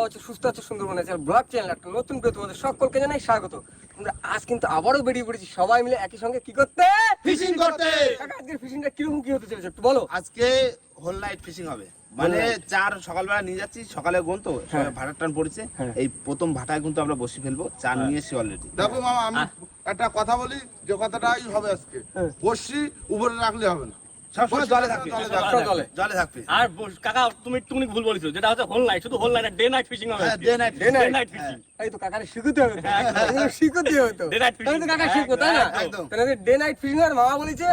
হচ্ছে সুস্থ আছে সুন্দরবন আছে ব্লগ চ্যানেল একটা নতুন করে তোমাদের সকলকে জানাই স্বাগত। আমরা আজ কিন্তু আবারও বেরিয়ে পড়েছি সবাই মিলে একই সঙ্গে কি করতে, ফিশিং করতে। আজকের ফিশিংটা কিরকম কি হতে চলেছে একটু বলো। আজকে হোল নাইট ফিশিং হবে, মানে চার সকালবেলা নিয়ে যাচ্ছি, সকালে গোন তো ভাটার টান পড়েছে, এই প্রথম ভাটায় কিন্তু আমরা বসি ফেলবো, চার নিয়ে এসছি অলরেডি। দেখো মামা, আমি একটা কথা বলি, যে কথাটাই হবে আজকে, বসি উপরে রাখলে হবে না, সবসময় জলে থাকবে, জলে থাকবে। আর কাকা তুমি একটুখানি ভুল বলেছো, যেটা হচ্ছে হোল নাইট, শুধু whole night day night fishing হবে। ডে নাইট ফিশিং এই তো কাকারে শিখতে হবে, শিখতে হবে তো ডে নাইট ফিশিং। তাহলে তো কাকা শিখবো তাই না? তাহলে ডে নাইট ফিশিং আর মামা বলেছে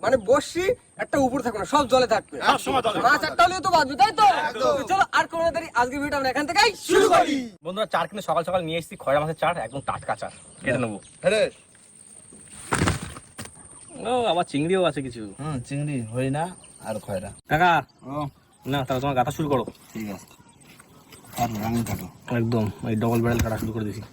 মানে বসি একটা উপরে থাকবে না, সব জলে থাকবে, সব সময় জলে। মাছ একটা হলেও তো বাঁচবে তাই তো। চলো আর কোনো দেরি, আজকে ভিডিওটা আমরা এখান থেকেই শুরু করি। বন্ধুরা চার কিনে সকাল সকাল নিয়ে এসেছি, খয়রা মাছের চার, একদম টাটকা চার, কেটে নেবো। ও আবার চিংড়িও আছে কিছু। চিংড়ি হই না আর খয়রা। কাকা না তাহলে তোমার গাথা শুরু করো। ঠিক আছে, আর রাঙিন কাটো একদম এই ডবল ব্যারেল কাটা শুরু করে দিছি।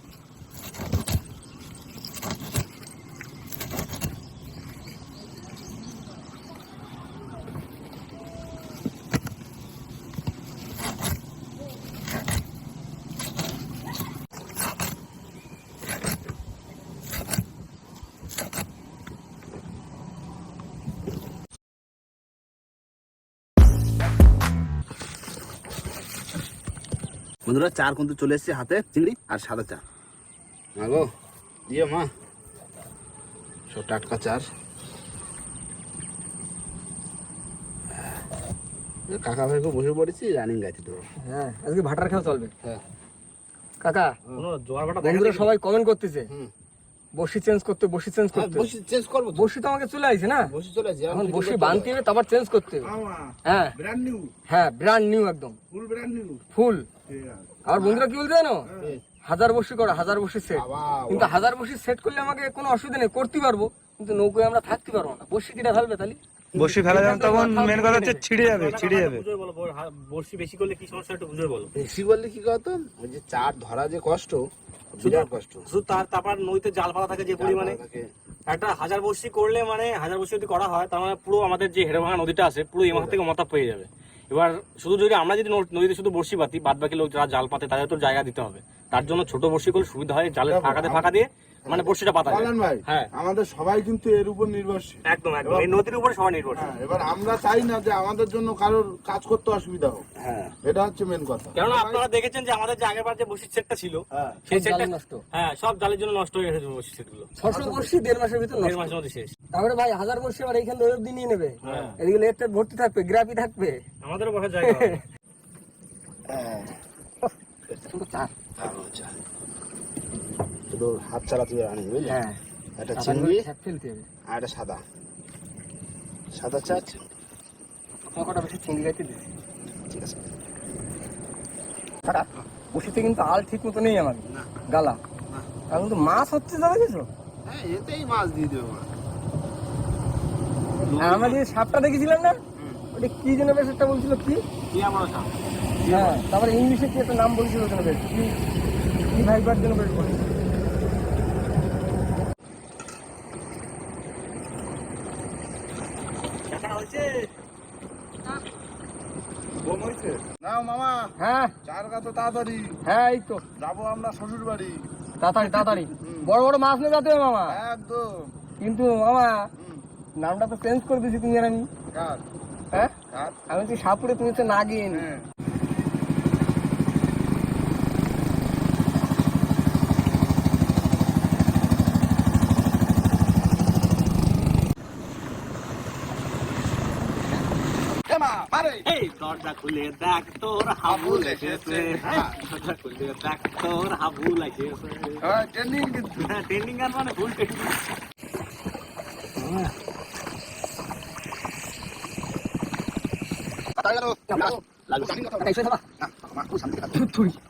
বন্ধুরা চার কিন্তু চলে এসছে হাতে, চিংড়ি আর সাদা চা। মা গো দিয়ে মা, সব টাটকা চার। কাকা ভাইকে বসে পড়েছি, রানিং গাছি তো। হ্যাঁ আজকে ভাটার খাওয়া চলবে। হ্যাঁ কাকা কোনো জোয়ার ভাটা বন্ধুরা সবাই কমেন্ট করতেছে বসি চেঞ্জ করতে, বসি চেঞ্জ করতে। বসি চেঞ্জ করবো, বসি তো আমাকে চলে আসছে না, বসি চলে আসছে, এখন বসি বানতে হবে তারপর চেঞ্জ করতে হবে। হ্যাঁ ব্র্যান্ড নিউ, হ্যাঁ ব্র্যান্ড নিউ একদম ফুল ব্র্যান্ড নিউ। ফুল। আর বন্ধুরা কি বলতে জানো, হাজার বসি করো, হাজার বসি সেট। কিন্তু হাজার বসি সেট করলে আমাকে কোনো অসুবিধা নেই, করতে পারবো, কিন্তু নৌকোয় আমরা থাকতে পারবো না। বসি কিটা ফেলবে তাহলে বসি ফেলা যাবে, তখন মেন কথা হচ্ছে ছিড়ে যাবে, ছিড়ে যাবে। বুঝে বলো, বড়শি বেশি করলে কি সমস্যা একটু বুঝে বলো। বেশি বললে কি কথা, ওই যে চার ধরা যে কষ্ট, বিরাট কষ্ট। শুধু তারপর নদীতে জাল পাতা থাকে যে পরিমাণে, একটা হাজার বর্ষি করলে মানে হাজার বর্ষি যদি করা হয় তার মানে পুরো আমাদের যে হেড়েভাঙা নদীটা আছে পুরো এই মাথা থেকে মাথা পেয়ে যাবে। এবার শুধু যদি আমরা যদি নদীতে শুধু বর্ষি পাতি, বাদ বাকি লোক যারা জাল পাতে তাদের তো জায়গা দিতে হবে, তার জন্য ছোট বর্ষি করলে সুবিধা হয়, জালের ফাঁকা দিয়ে মানে বর্ষিটা পাতা যায়। ভাই হ্যাঁ আমাদের সবাই কিন্তু এর উপর নির্ভরশীল, একদম একদম এই নদীর উপরে সবাই নির্ভরশীল। এবার আমরা চাই না যে আমাদের জন্য কারোর কাজ করতে অসুবিধা হোক, হ্যাঁ এটা হচ্ছে মেন কথা। কেননা আপনারা দেখেছেন যে আমাদের যে আগেরবার যে বর্ষির সেটটা ছিল, সেই সেটটা নষ্ট। হ্যাঁ সব জালের জন্য নষ্ট হয়ে গেছে বর্ষির সেটগুলো, 600 বর্ষি 1.5 মাসের ভিতর 1.5 নষ্ট। মাসের মধ্যে শেষ। তারপরে ভাই হাজার বর্ষি আবার এইখানে ওই অবধি নিয়ে নেবে, এদিকে লেটটা ভর্তি থাকবে, গ্রাফি থাকবে। আমাদেরও বসার জায়গা হবে। শুধু হাত চালাতে রানিং, বুঝলি? হ্যাঁ একটা চিংড়ি ফেলতে হবে। আর একটা সাদা সাদা চার। কটা বেশি চিংড়ি গাইতে দিচ্ছি। ঠিক আছে, বসিতে কিন্তু আল ঠিক মতো নেই আমার গালা, এখন তো মাছ হচ্ছে যাবে কিছু। হ্যাঁ এতেই মাছ দিয়ে দেবো মা। আর আমরা যে সাপটা দেখেছিলাম না, ওটা কি যেন বেশ একটা বলছিল, কি হ্যাঁ, তারপরে ইংলিশে কি একটা নাম বলছিল যেন, বেশ কি ভাইবার যেন বেশ বলছিল। না মামা, হ্যাঁ চার গা তো তাড়াতাড়ি হ্যাঁ এই তো যাবো আমরা শ্বশুর বাড়ি, তাড়াতাড়ি তাড়াতাড়ি বড় বড় মাছ নিয়ে যেতে হবে মামা। একদম। কিন্তু মামা নামটা তো চেঞ্জ করে দিয়েছি তুমি আর আমি। কার হ্যাঁ কার? আমি তো সাপুরে, তুমি তো নাগিন। হ্যাঁ। এই দরজা খুলে দেখ তোর হাবুল এসেছে, দরজা খুলে দেখ তোর হাবুল এসেছে। হ্যাঁ, ট্রেনিং কিন্তু। হ্যাঁ ট্রেন্ডিং গান মানে ফুল ট্রেন্ডিং।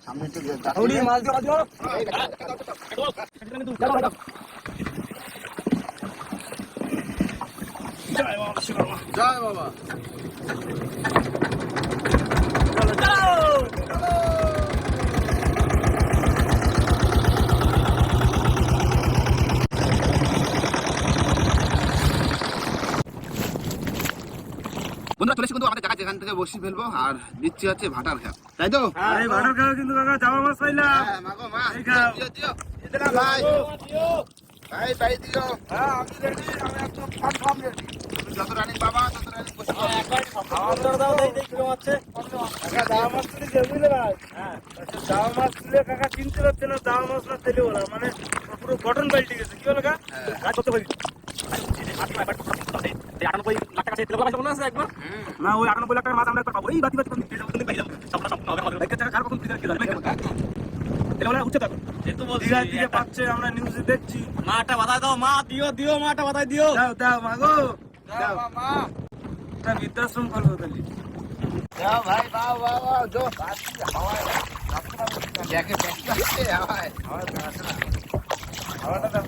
সামনে একটু মাছ ধরা ধরো। জয় বাবা। বন্ধুরা চলে এসে কিন্তু আমাদের জায়গা যেখান থেকে থেকে বসি ফেলবো আর দিচ্ছি হচ্ছে ভাটার খেপ, তাই তো? এই ভাটার খাও কিন্তু কাকা জামা মাছ পাইলাম। হ্যাঁ, মাগো মা, এই খাও। দিও, দিও। দিতে না ভাই। ভাই, ভাই দিও। হ্যাঁ আমি রেডি, আমি একদম কনফার্ম রেডি। তুমি যত রানিং পাবা তত রানিং বসি পাবা। কাকা জামা মাছ তুলে যে বুঝলে ভাই, জামা মাছ তুলে কাকা চিনতে পারছে না জামা মাছ না তেলে বলা, মানে পুরো গঠন পাল্টে গেছে। কি বলো কাকা? কাজ করতে পারি না, ওই 98 লাখ টাকার মাছ আমরা একবার পাবো। এই বাতি বাতি করে দীঘার দিকে পাচ্ছে, আমরা নিউজে দেখছি। মাটা বাতায় দাও, মা দিও দিও, মাটা বাতায় দিও। দাও দাও মাগো, দাও মা। একটা বৃদ্ধাশ্রম করবো তাহলে। দাও ভাই, বাও, বাও, বাও, জো। হাওয়ায় দেখে দেখতে আসছে, হাওয়ায় বেড়াচ্ছে না। হাওয়াটা দাও।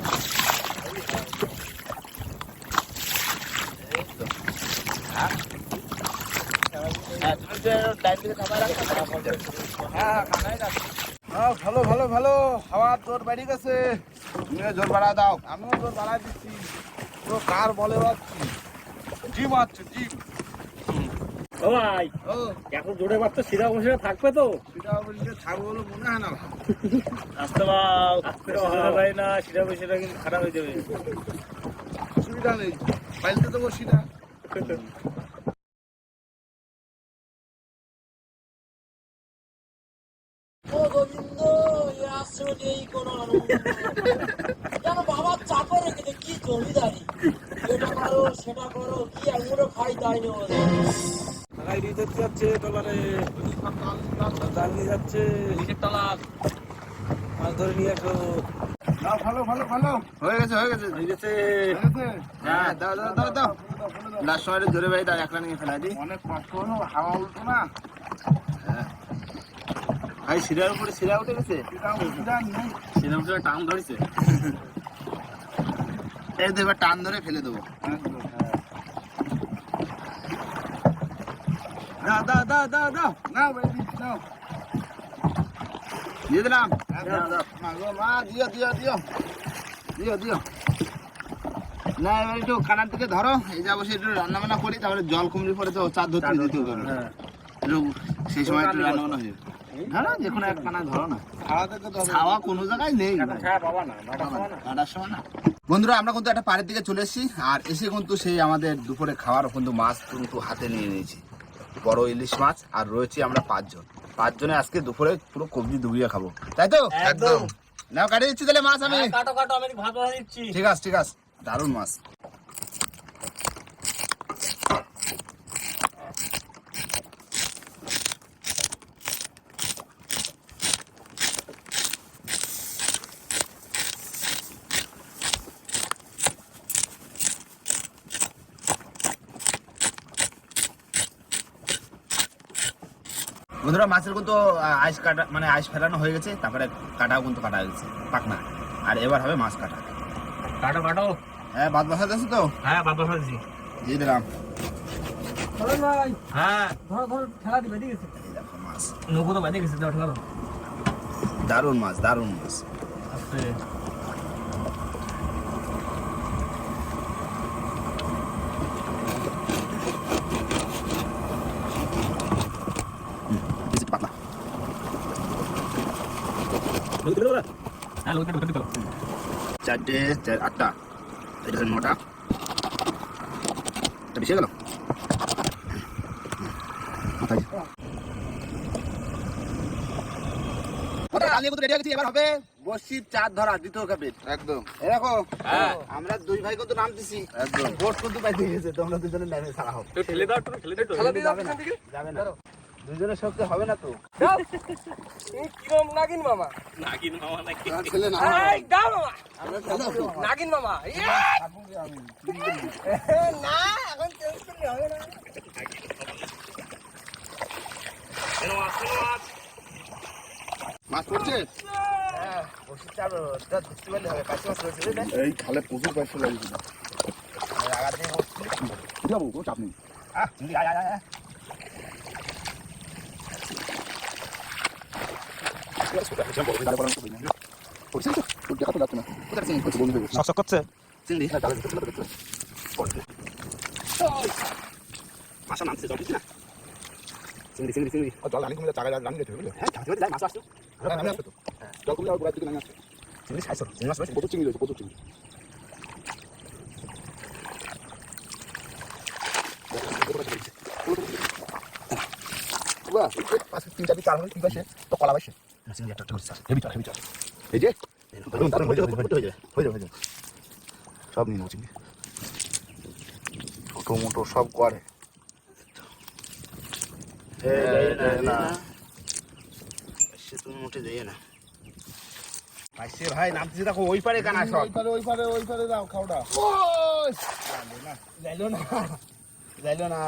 হ্যাঁ, তুমি যে ডাইন দিকে খাবার রাখো, হ্যাঁ খানাই রাখো। হ্যাঁ ভালো ভালো ভালো, হাওয়ার জোর বেড়ে গেছে। তুমিও জোর বাড়া দাও। আমিও জোর বাড়াই দিচ্ছি। তো কার বলে পাচ্ছি, জিম আছে জিম। ও ভাই, ও, এখন জোরে বাচ্চা সিধা বসে থাকবে তো? সেটা বলছে থাকবো বলে মনে হয় না ভাই। আসতে পাও, ভাই না, সেটা সেটা কিন্তু খারাপ হয়ে যাবে। অসুবিধা নেই, পাইলতে তো বসি না। ও গোবিন্দ, এ আসলে এই কোন আনন্দ যেন বাবার চাপে রেখেছে। কি জমিদারি, এটা করো সেটা করো, কি আঙুরও খাই তাই নেবো। টাকা রিচার্জ যাচ্ছে ডলারে, জাল নিয়ে যাচ্ছে, মাছ ধরে নিয়ে আসো। দাও, ভালো ভালো ভালো হয়ে গেছে, হয়ে গেছে। হয়ে গেছে। হয়েছে? হ্যাঁ, দাও, দাও, দাও, দাও। লাস্ট সময় জোরে ভাই দাও, এক রানিং ফেলাই দিই। অনেক কষ্ট হলো, হাওয়া উল্টো না। ভাই, শিরার উপরে শিরা উঠে গেছে। সেটা অসুবিধা নেই। টান ধরেছে। এই তো এবার টান ধরে ফেলে দেবো। একদম। দাও, দাও, দাও, দাও, দাও। নাও বেবি নাও। দিয়ে দিলাম। দাও, দাও। মা গো, মা, দিও, দিও, দিও। দিও, দিও। না, এবার একটু কানার দিকে ধরো। এই যা বসে একটু রান্না বান্না করি, তারপরে জল কমলে পরে তো চার ধরতে দিতে হবে। একটু সেই সময় একটু রান্না বান্না হয়ে যাবে। ধরো, যে কোনো এক কানা ধরো না। খাওয়া থেকে তো হবে। খাওয়া কোনো জায়গায় নেই। পাবা না, কাটার সময় না। বন্ধুরা, আমরা কিন্তু একটা পাড়ের দিকে চলে এসেছি, আর এসে কিন্তু সেই আমাদের দুপুরে খাওয়ার কিন্তু মাছ কিন্তু হাতে নিয়ে নিয়েছি। বড় ইলিশ মাছ, আর রয়েছি আমরা 5 জন। 5 জনে আজকে দুপুরে পুরো কবজি ডুবিয়ে খাবো, তাই তো? একদম। নাও, কাটিয়ে দিচ্ছি তাহলে মাছ আমি। কাটো কাটো, আমি ভাত বানিয়ে দিচ্ছি। ঠিক আছে, ঠিক আছে। দারুণ মাছ। বন্ধুরা, মাছের কিন্তু আইস কাটা মানে আইস ফেলানো হয়ে গেছে, তারপরে কাটাও কিন্তু কাটা গেছে পাকনা। আর এবার হবে মাছ কাটা। কাটো কাটো। হ্যাঁ, ভাত বসাতে আছি তো, হ্যাঁ, ভাত বসা দিচ্ছি। দিয়ে দিলাম। চলেন ভাই, হ্যাঁ, ধরো ধরো, ঠেলা দিবে, ঠিক আছে? এই দেখো মাছ, নৌকো তো বাইরে গেছে, দাও ঠেলা দাও। দারুণ মাছ, দারুণ মাছ। আস্তে। বেশি পাতলা। হ্যাঁ, লোকটা ঢুকে দাও। 4টে 4 8টা, এটা হচ্ছে 9টা। এটা বেশি গেল। এবার হবে বসির চার ধরা দ্বিতীয় কাপের। একদম দেখো, হ্যাঁ। আমরা 2 ভাই কিন্তু নামতেছি, একদম। বোট কিন্তু পাইতে গেছে, তোমরা দুজনে লাইনে ছাড়া হোক। একটু ঠেলে দাও, একটু ঠেলে দাও, একটু। ঠেলা দিয়ে দাও যাবে না, পিছন দিকে। যাবে না, দুজনের শক্তি হবে না তো। দাও। এই কিরম নাগিন মামা? নাগিন মামা নাকি? তোমার ছেলে না এই, দাও মামা। নাগিন মামা। না, এখন চেঞ্জ করলে হবে না। কেন মাছ, কেন মাছ? মাছ পড়ছে। হ্যাঁ, বসির চার ধরতে পারলে হবে। কাছে মাছ রয়েছে, বুঝলে? এই খালে প্রচুর পয়সা লাগিয়েছিল। আগার দিয়ে বসছি। যাবো, কোনো চাপ নেই। চিংড়ি, আয়, আয়, আয়, আয়। দেখা তো যাচ্ছে না। কোথায় চিংড়ি? বন্ধু হয়ে গেছে। সকসক করছে। চিংড়ি। হ্যাঁ, জালে দেখতে মাছা নামছে, জল দিচ্ছি না। জল রানি কমে টাকা রানি গেছে বুঝলে? হ্যাঁ মাছ আসছে নামে আসছে তো জল কমে গোড়ার দিকে নামে আসছে চিংড়ি খাইছো চিংড়ি মাছ প্রচুর চিংড়ি রয়েছে প্রচুর চিংড়ি পাশে 3-4 চার হলে ঠিক আছে তো কলা বাইছে চিংড়ি একটা হেভি চাল এই যে দারুণ হয়ে যাবে সব নিয়ে নেবো চিংড়ি ছোট মোটো সব করে তুমি মোটে দেয় না ভাইসে ভাই নামতেছে দেখো ওই পারে কানা সব ওই পারে দাও খাওটা যাইলো না